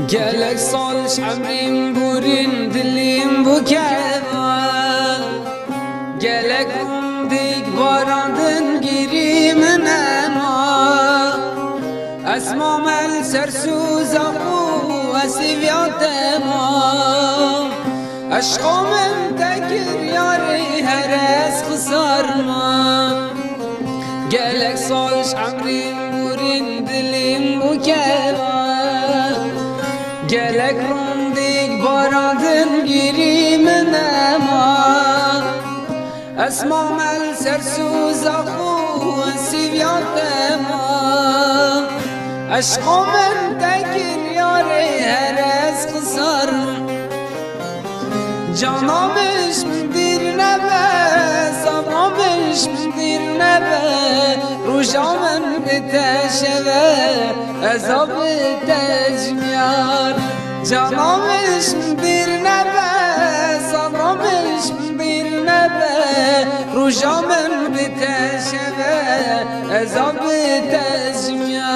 gelek salış emrim burin dilim bu kevan gelek umdik barandın girimin ema esmam el sersuzak bu esiviyat emam aşkımın tekir yari heres kısarma gelek salış emrim burin dilim bu kevan gelek rumdik barandın girimin ema esmam el sersuzak bu esiviyat emam aşkımın tekir yari heres kısarma canamış mıdır nebe, sabramış mıdır nebe Rujamın biteşeve, ezabı tecmiyar Canamış mıdır nebe, sabramış mıdır nebe Rujamın biteşeve, ezabı tecmiyar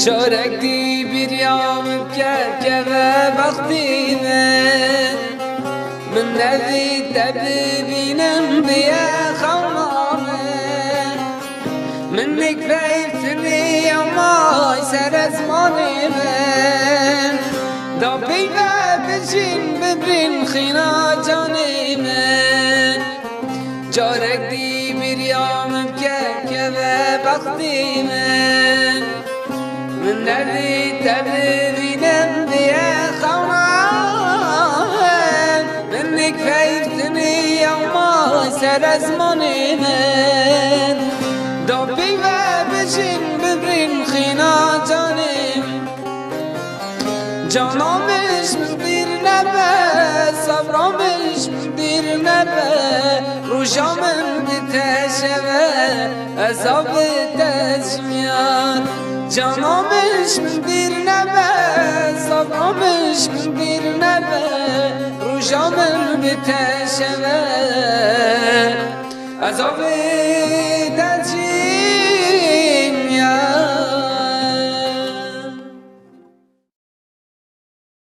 çörekti bir yağmur kerkeve baktime min nevi tebibinem diye kavmame minnik feytini ama ser ezmanime da bive bişin bibrin khina canime çörekti bir yağmur kerkeve baktime من الذي تبذنم بيا خوان منك فايتني يوم سر زماني من دبي وبشن ببرين خينا جانم جانمش مدير نبه صبرمش مدير نبه روشامن بتشوه عذاب تجمیان جانمش مدیر نبه صبرمش مدیر نبه روشامن بتشوه عذاب تجمیان